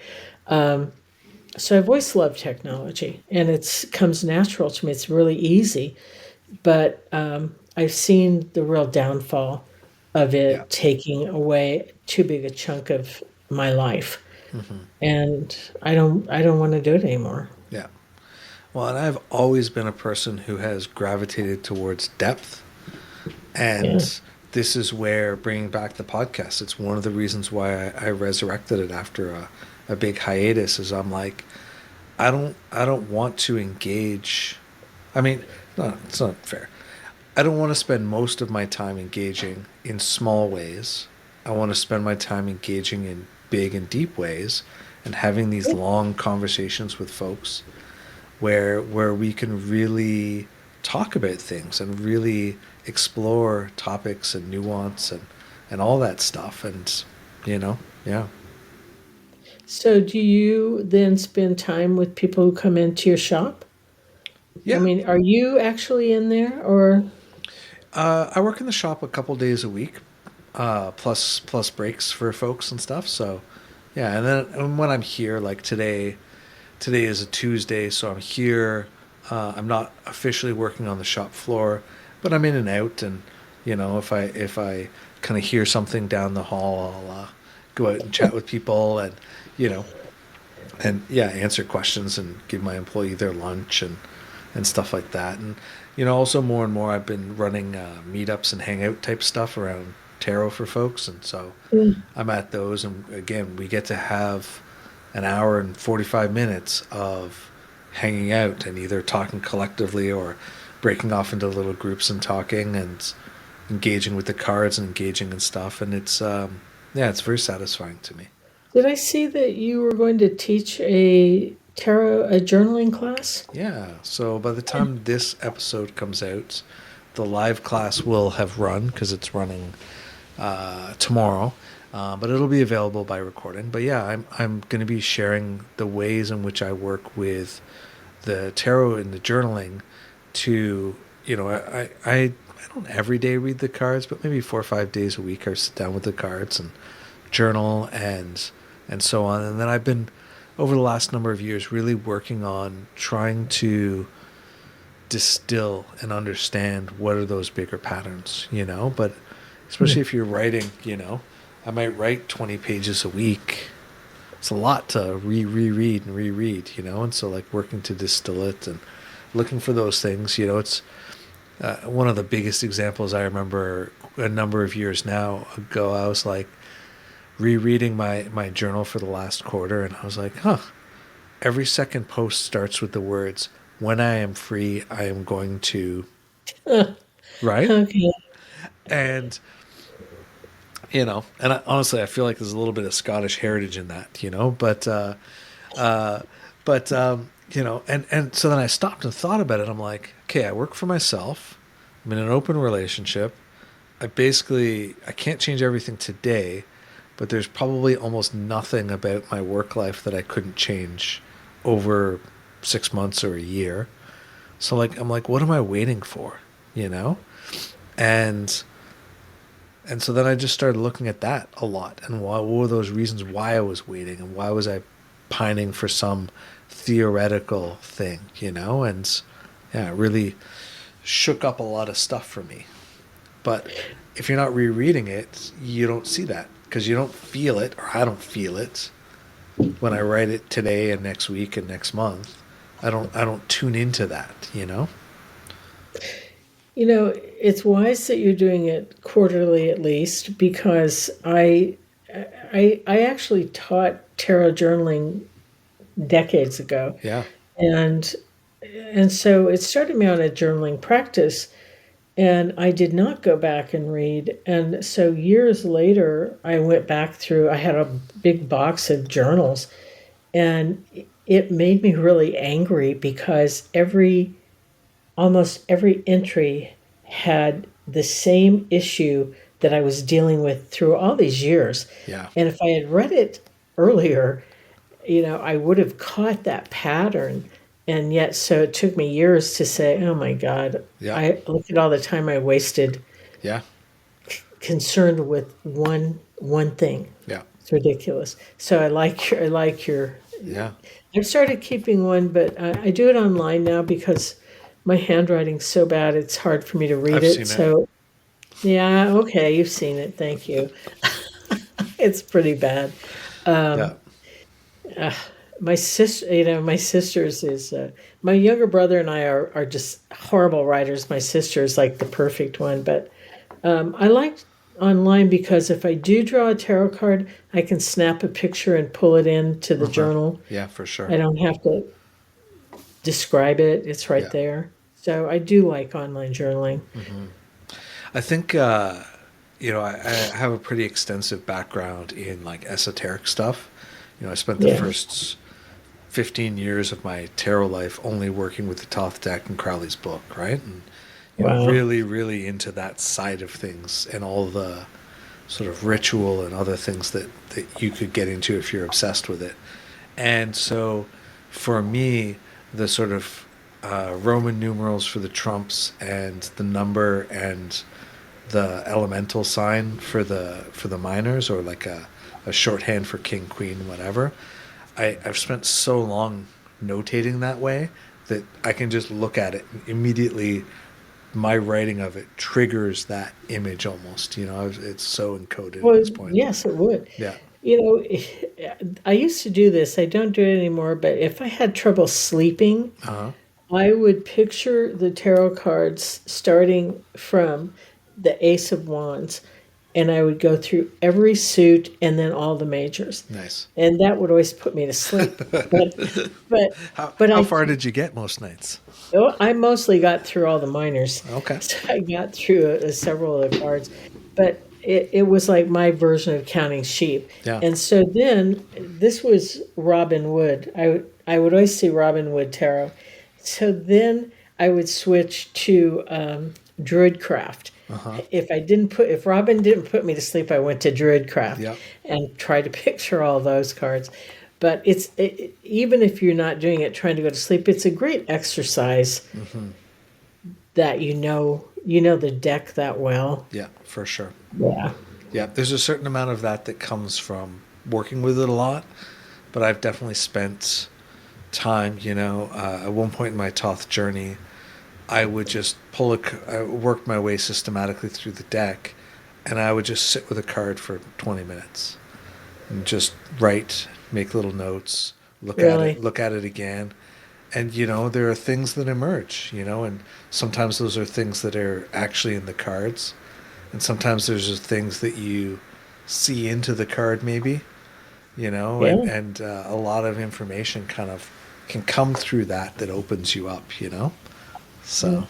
So I've always loved technology, and it comes natural to me. It's really easy, but I've seen the real downfall of Yeah. it taking away too big a chunk of my life, Mm-hmm. and I don't want to do it anymore. Yeah. Well, and I've always been a person who has gravitated towards depth. Yeah. And this is where bringing back the podcast, it's one of the reasons why I resurrected it after a big hiatus is I'm like, I don't want to engage. I mean, no, it's not fair. I don't want to spend most of my time engaging in small ways. I want to spend my time engaging in big and deep ways and having these long conversations with folks where we can really talk about things and really explore topics and nuance and all that stuff and yeah. So do you then spend time with people who come into your shop? I Yeah. mean, are you actually in there or I work in the shop a couple days a week, plus breaks for folks and stuff. So, yeah, and when I'm here, like today is a Tuesday, so I'm here. I'm not officially working on the shop floor, but I'm in and out, and if I kind of hear something down the hall, I'll go out and chat with people, and you know, and yeah, answer questions and give my employee their lunch and stuff like that. And also more and more, I've been running meetups and hangout type stuff around tarot for folks, and so yeah. I'm at those. And again, we get to have an hour and 45 minutes of hanging out and either talking collectively or breaking off into little groups and talking and engaging with the cards and engaging in stuff. And it's yeah, it's very satisfying to me. Did I see that you were going to teach a journaling class? Yeah, so by the time this episode comes out, the live class will have run because it's running tomorrow, but it'll be available by recording. But yeah, I'm going to be sharing the ways in which I work with the tarot and the journaling. To I don't every day read the cards, but maybe 4 or 5 days a week I sit down with the cards and journal and so on. And then I've been over the last number of years really working on trying to distill and understand what are those bigger patterns, but especially if you're writing, I might write 20 pages a week. It's a lot to reread and reread, and so like working to distill it and looking for those things, it's one of the biggest examples. I remember a number of years now ago, I was like rereading my journal for the last quarter, and I was like, every second post starts with the words, when I am free, I am going to, right? Okay. And honestly, I feel like there's a little bit of Scottish heritage in that, uh, but and so then I stopped and thought about it. I'm like, okay, I work for myself. I'm in an open relationship. I can't change everything today, but there's probably almost nothing about my work life that I couldn't change over 6 months or a year. So like, I'm like, what am I waiting for? You know? And and so then I just started looking at that a lot, and what were those reasons why I was waiting, and why was I pining for some theoretical thing, And yeah, it really shook up a lot of stuff for me. But if you're not rereading it, you don't see that because you don't feel it, or I don't feel it when I write it today and next week and next month. I don't tune into that. It's wise that you're doing it quarterly at least because I actually taught tarot journaling decades ago, Yeah. and and so it started me on a journaling practice, and I did not go back and read. And so years later, I went back through. I had a big box of journals, and it made me really angry because almost every entry had the same issue that I was dealing with through all these years. Yeah. And if I had read it earlier, I would have caught that pattern. And yet, so it took me years to say, oh my God, Yeah. I look at all the time I wasted Yeah. concerned with one thing. Yeah. It's ridiculous. So I like your. Yeah. I've started keeping one, but I do it online now because my handwriting's so bad it's hard for me to read I've it. seen it. So yeah, okay, you've seen it. Thank you. It's pretty bad. Yeah. My sister, my sisters is my younger brother and I are just horrible writers. My sister is like the perfect one, but I like online because if I do draw a tarot card, I can snap a picture and pull it into the Uh-huh. journal. Yeah, for sure. I don't have to describe it, it's right Yeah. there. So I do like online journaling. I think I have a pretty extensive background in like esoteric stuff. I spent the Yeah. first 15 years of my tarot life only working with the Thoth deck and Crowley's book, right? And Wow. really, really into that side of things and all the sort of ritual and other things that you could get into if you're obsessed with it. And so for me, the sort of Roman numerals for the trumps and the number and the elemental sign for the minors, or like a shorthand for king, queen, whatever. I've spent so long notating that way that I can just look at it and immediately my writing of it triggers that image almost. It's so encoded at Well, this point. yes, it would. Yeah. You I used to do this. I don't do it anymore, but if I had trouble sleeping, Uh-huh. I would picture the tarot cards starting from the Ace of Wands, and I would go through every suit and then all the majors, Nice. and that would always put me to sleep. But How but how I far did you get most nights? I mostly got through all the minors, Okay. so I got through several of the cards, but it was like my version of counting sheep. Yeah. And so then this was Robin Wood. I would always see Robin Wood tarot. So then I would switch to Druidcraft. Uh-huh. If Robin didn't put me to sleep, I went to Druidcraft Yep. and tried to picture all those cards. But even if you're not doing it trying to go to sleep, it's a great exercise that you know the deck that well. Yeah, for sure. Yeah. Yeah, there's a certain amount of that comes from working with it a lot, but I've definitely spent time, at one point in my Thoth journey, I would just I worked my way systematically through the deck, and I would just sit with a card for 20 minutes and just write, make little notes, look at Really? it, look at it again. And, there are things that emerge, and sometimes those are things that are actually in the cards. And sometimes there's just things that you see into the card maybe, Yeah. and a lot of information kind of can come through that opens you up, So,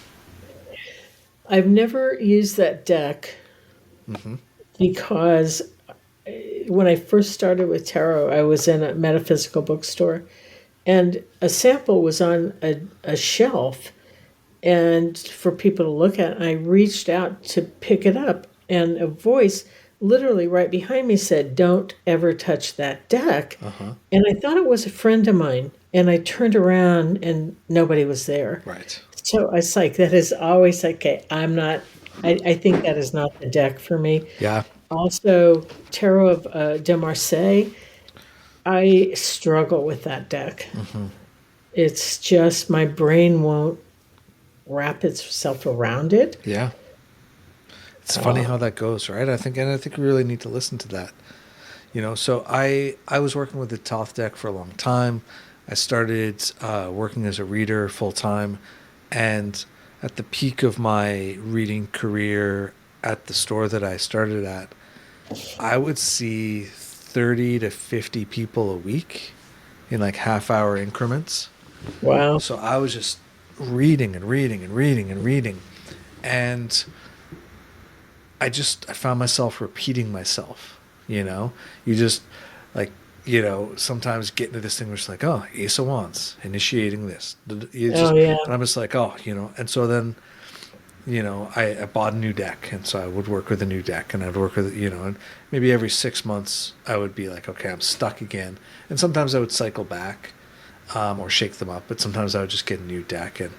I've never used that deck because when I first started with tarot, I was in a metaphysical bookstore and a sample was on a shelf and for people to look at. I reached out to pick it up, and a voice literally right behind me said, "Don't ever touch that deck." And I thought it was a friend of mine, and I turned around and nobody was there. right. So I was like, that is always like, okay, I'm not, I think that is not the deck for me. Yeah. Also, Tarot of de Marseille, I struggle with that deck. It's just my brain won't wrap itself around it. Yeah. It's funny how that goes, right? I think we really need to listen to that. So I was working with the Thoth deck for a long time. I started working as a reader full time, and at the peak of my reading career at the store that I started at, I would see 30 to 50 people a week in like half-hour increments. Wow. So I was just reading and reading and reading and reading, and I found myself repeating myself. You just like sometimes get into this thing where it's like, oh, Ace of Wands, initiating this. Oh, yeah. And I'm just like, oh, and so then, I bought a new deck, and so I would work with a new deck, and I'd work with, and maybe every 6 months I would be like, okay, I'm stuck again. And sometimes I would cycle back. or shake them up. But sometimes I would just get a new deck. And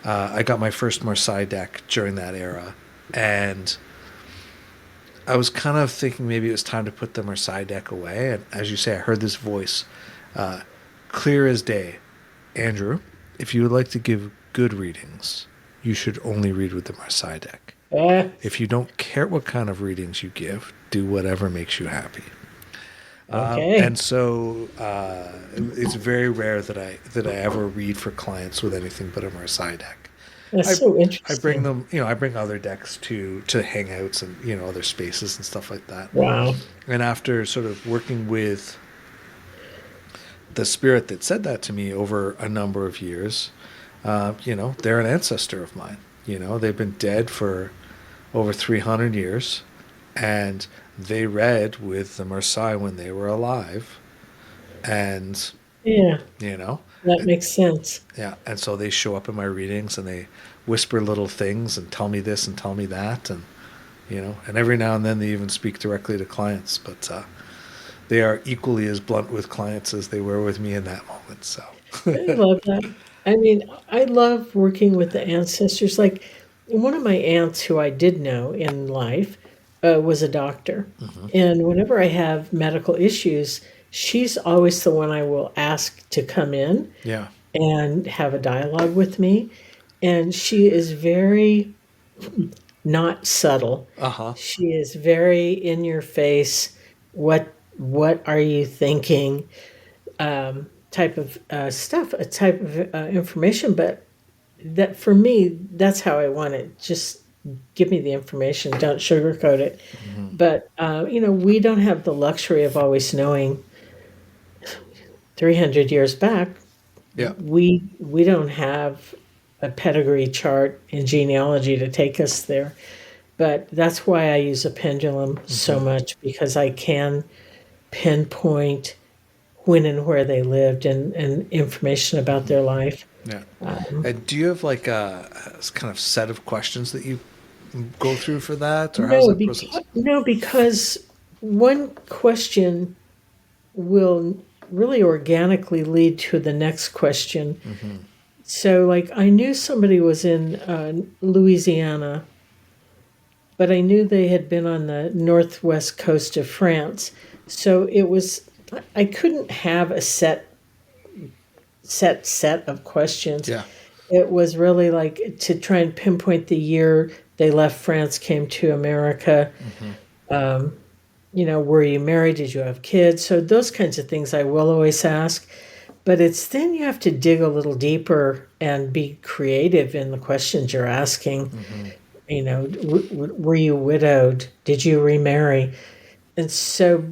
I got my first Marseille deck during that era. And I was kind of thinking maybe it was time to put the Marseille deck away. And as you say, I heard this voice, clear as day. Andrew, if you would like to give good readings, you should only read with the Marseille deck. If you don't care what kind of readings you give, do whatever makes you happy. Okay. And so it's very rare that I ever read for clients with anything but a Marseille deck. That's so interesting. I bring them, I bring other decks to hangouts and other spaces and stuff like that. Wow. And after sort of working with the spirit that said that to me over a number of years, they're an ancestor of mine. They've been dead for over 300 years, and they read with the Marseille when they were alive. And, Yeah, that makes sense. yeah, and so they show up in my readings and they whisper little things and tell me this and tell me that. And, and every now and then they even speak directly to clients. But they are equally as blunt with clients as they were with me in that moment. So I love that. I mean, I love working with the ancestors. Like one of my aunts who I did know in life was a doctor. And whenever I have medical issues, she's always the one I will ask to come in yeah. and have a dialogue with me. And she is very not subtle. Uh-huh. She is very in your face. What are you thinking? Type of stuff, a type of information. But that for me, that's how I want it. Just give me the information. Don't sugarcoat it. But we don't have the luxury of always knowing. 300 years back, Yeah. we don't have a pedigree chart in genealogy to take us there. But that's why I use a pendulum so much, because I can pinpoint when and where they lived and information about their life. Yeah. And do you have like a kind of set of questions that you go through for that, or how's that process? Because one question will really organically lead to the next question. So, like, I knew somebody was in Louisiana, but I knew they had been on the northwest coast of France. So I couldn't have a set of questions. Yeah. It was really like to try and pinpoint the year they left France, came to America. Were you married? Did you have kids? So those kinds of things I will always ask. But it's then you have to dig a little deeper and be creative in the questions you're asking. Were you widowed? Did you remarry? And so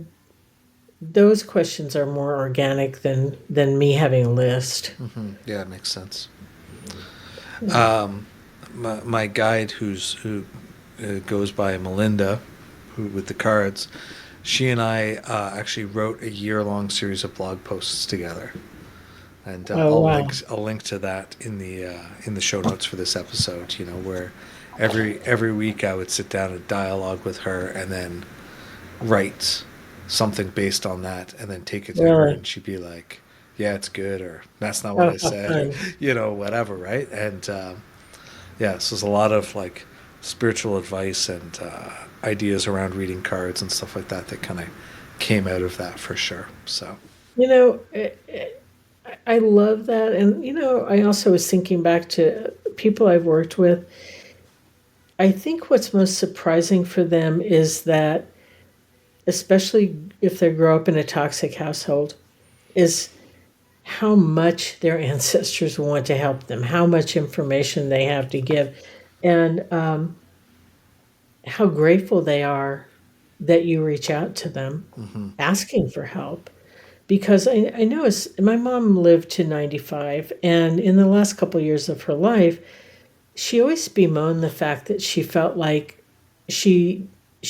those questions are more organic than me having a list. Yeah, it makes sense. My guide who goes by Melinda, with the cards, she and I actually wrote a year-long series of blog posts together, and wow. I'll link to that in the show notes for this episode. Where every week I would sit down and dialogue with her, and then write something based on that, and then take it to her, and she'd be like, "Yeah, it's good," or "That's not what I said," or, whatever, right? And so there's a lot of like spiritual advice and ideas around reading cards and stuff like that kind of came out of that for sure. So I love that. And I also was thinking back to people I've worked with. I think what's most surprising for them is that, especially if they grow up in a toxic household, is how much their ancestors want to help them, how much information they have to give, and how grateful they are that you reach out to them asking for help. Because I know my mom lived to 95, and in the last couple of years of her life, she always bemoaned the fact that she felt like she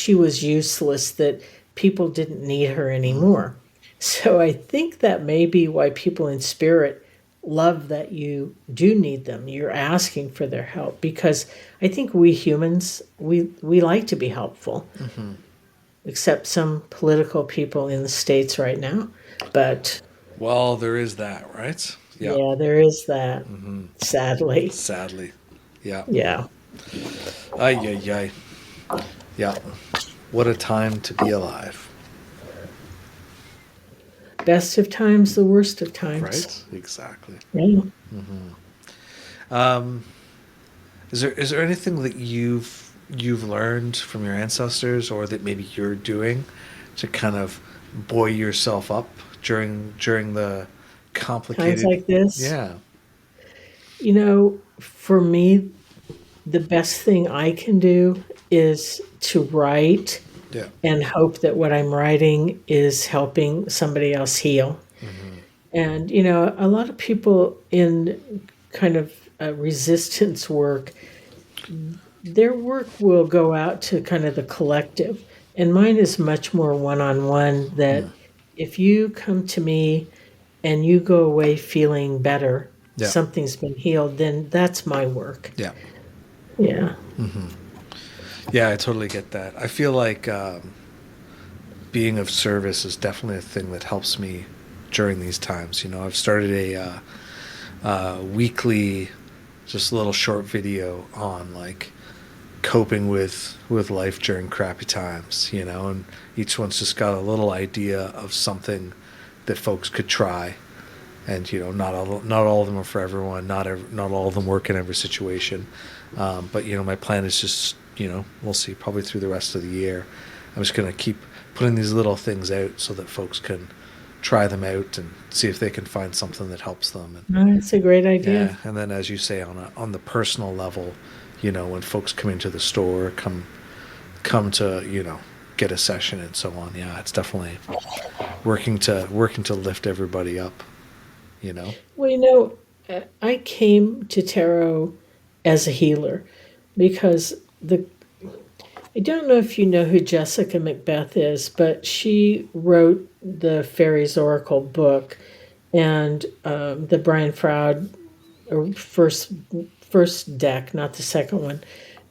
was useless, that people didn't need her anymore. So I think that may be why people in spirit love that you do need them. You're asking for their help, because I think we humans, we like to be helpful, except some political people in the States right now. But Well, there is that, right? Yeah. Yeah, there is that, sadly. Sadly. Yeah. Yeah. Ay, ay, ay. Yeah. What a time to be alive. Best of times, the worst of times. Right? Exactly. Yeah. Um, is there anything that you've learned from your ancestors, or that maybe you're doing to kind of buoy yourself up during the Times complicated? like this, Yeah. for me, the best thing I can do is to write Yeah. and hope that what I'm writing is helping somebody else heal. Mm-hmm. And, a lot of people in kind of resistance work, their work will go out to kind of the collective. And mine is much more one on one, that if you come to me and you go away feeling better, Yeah. something's been healed, then that's my work. Yeah. Yeah. Yeah, I totally get that. I feel like being of service is definitely a thing that helps me during these times. I've started a weekly, just a little short video on like coping with life during crappy times. And each one's just got a little idea of something that folks could try. And not all of them are for everyone. Not all of them work in every situation. But my plan is just we'll see, probably through the rest of the year. I'm just gonna keep putting these little things out so that folks can try them out and see if they can find something that helps them. And That's a great idea. yeah, and then as you say, on the personal level, when folks come into the store, come to get a session and so on. Yeah, it's definitely working to lift everybody up. Well, I came to tarot as a healer because I don't know if you know who Jessica Macbeth is, but she wrote the Fairies Oracle book and the Brian Froud first deck, not the second one.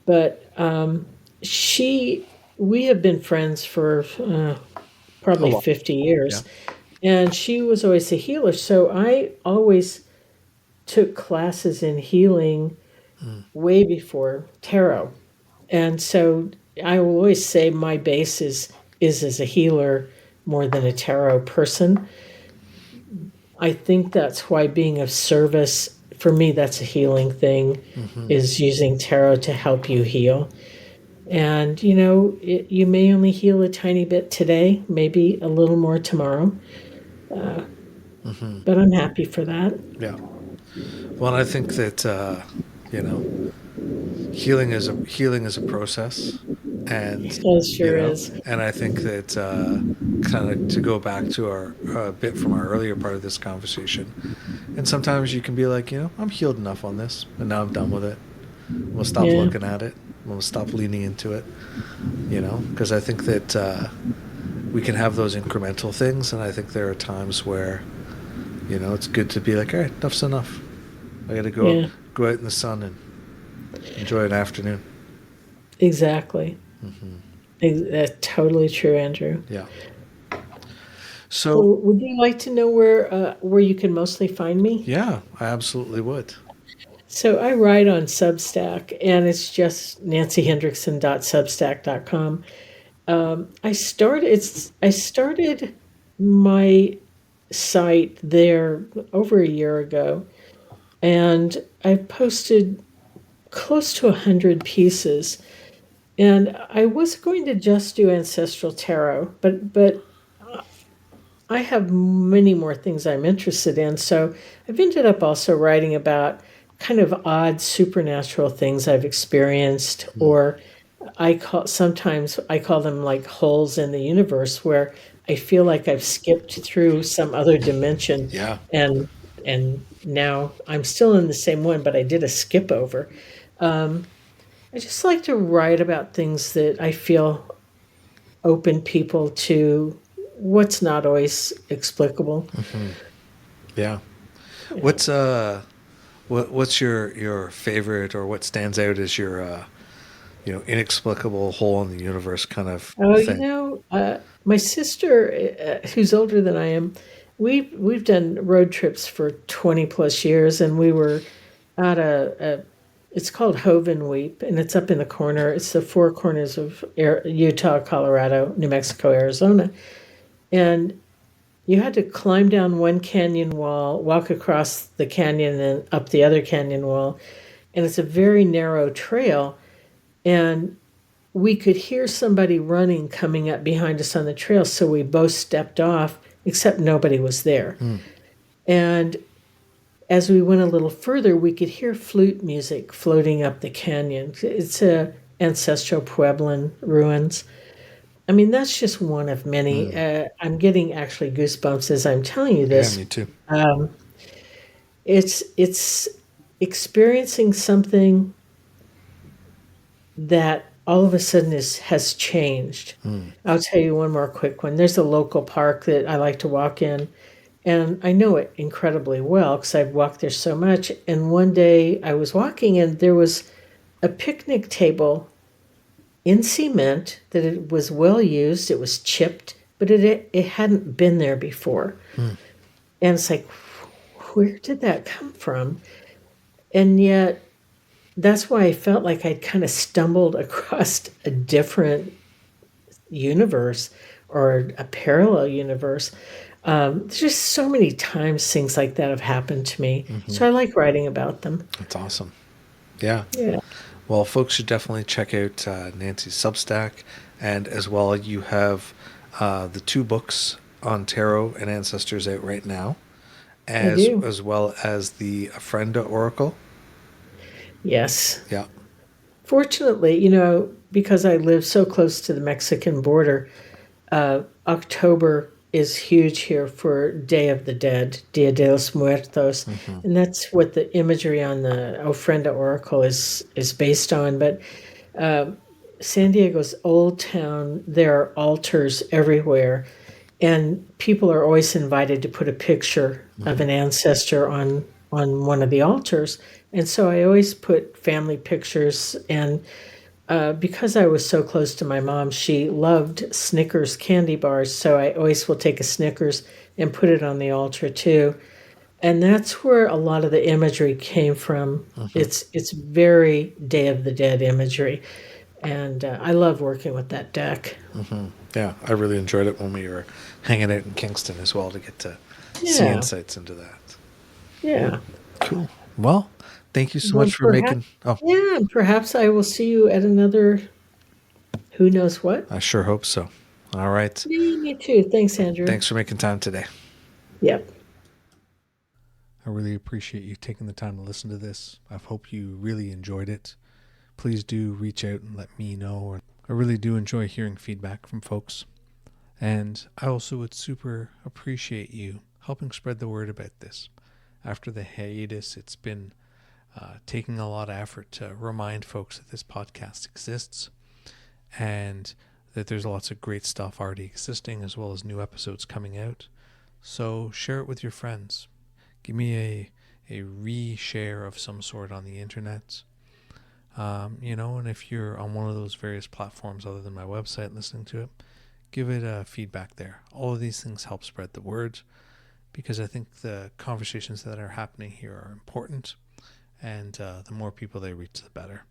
But we have been friends for probably 50 Yeah. years. And she was always a healer. So I always took classes in healing way before tarot. And so I will always say my base is as a healer more than a tarot person. I think that's why being of service, for me, that's a healing thing, is using tarot to help you heal. And, you may only heal a tiny bit today, maybe a little more tomorrow. But I'm happy for that. Yeah. Well, I think that you know, healing is a process, and It sure is. and I think that kind of to go back to our bit from our earlier part of this conversation, and sometimes you can be like, I'm healed enough on this, and now I'm done with it. We'll stop Yeah. looking at it. We'll stop leaning into it. Because I think that we can have those incremental things, and I think there are times where it's good to be like, all right, enough's enough. I got to Yeah. go out in the sun and enjoy an afternoon. Exactly. That's totally true, Andrew. Yeah. So, So would you like to know where you can mostly find me? yeah, I absolutely would. So I write on Substack, and it's just nancyhendrickson.substack.com. I started my site there over a year ago, and I've posted close to 100 pieces. And I was going to just do ancestral tarot, but I have many more things I'm interested in. So I've ended up also writing about kind of odd supernatural things I've experienced, or sometimes I call them like holes in the universe where I feel like I've skipped through some other dimension, Yeah. and now I'm still in the same one, but I did a skip over. I just like to write about things that I feel open people to what's not always explicable. Yeah. What's what's your favorite, or what stands out as your inexplicable hole in the universe kind of Oh, thing? my sister, who's older than I am, we've done road trips for 20 plus years, and we were at it's called Hovenweep, and it's up in the corner. It's the four corners of Utah, Colorado, New Mexico, Arizona. And you had to climb down one canyon wall, walk across the canyon, and up the other canyon wall. And it's a very narrow trail. And we could hear somebody running coming up behind us on the trail. So we both stepped off, except nobody was there. And as we went a little further, we could hear flute music floating up the canyon. It's ancestral Puebloan ruins. I mean, that's just one of many. I'm getting actually goosebumps as I'm telling you this. Yeah, me too. It's experiencing something that all of a sudden has changed. I'll tell you one more quick one. There's a local park that I like to walk in, and I know it incredibly well because I've walked there so much. And one day I was walking, and there was a picnic table in cement that it was well used. It was chipped, but it hadn't been there before. And it's like, where did that come from? And yet, that's why I felt like I'd kind of stumbled across a different universe or a parallel universe. There's just so many times things like that have happened to me. So I like writing about them. That's awesome. Yeah. Yeah. Well, folks should definitely check out Nancy's Substack, and as well, you have the 2 books on tarot and ancestors out right now, as well as the Ofrenda Oracle. Yes. Yeah. Fortunately, because I live so close to the Mexican border, October is huge here for Day of the Dead, Dia de los Muertos, and that's what the imagery on the Ofrenda Oracle is based on. But San Diego's Old Town, there are altars everywhere, and people are always invited to put a picture of an ancestor on one of the altars. And so I always put family pictures, and because I was so close to my mom, she loved Snickers candy bars, so I always will take a Snickers and put it on the altar too. And that's where a lot of the imagery came from. It's very Day of the Dead imagery, and I love working with that deck. Yeah, I really enjoyed it when we were hanging out in Kingston as well to get to see insights into that. Yeah. Cool. Well, thank you so much for making... Oh, yeah, perhaps I will see you at another who knows what. I sure hope so. All right. Yeah, me too. Thanks, Andrew. Thanks for making time today. Yep. I really appreciate you taking the time to listen to this. I hope you really enjoyed it. Please do reach out and let me know. I really do enjoy hearing feedback from folks. And I also would super appreciate you helping spread the word about this. After the hiatus, it's been taking a lot of effort to remind folks that this podcast exists and that there's lots of great stuff already existing as well as new episodes coming out. So share it with your friends. Give me a re-share of some sort on the internet. And if you're on one of those various platforms other than my website listening to it, give it feedback there. All of these things help spread the word because I think the conversations that are happening here are important, and the more people they reach, the better.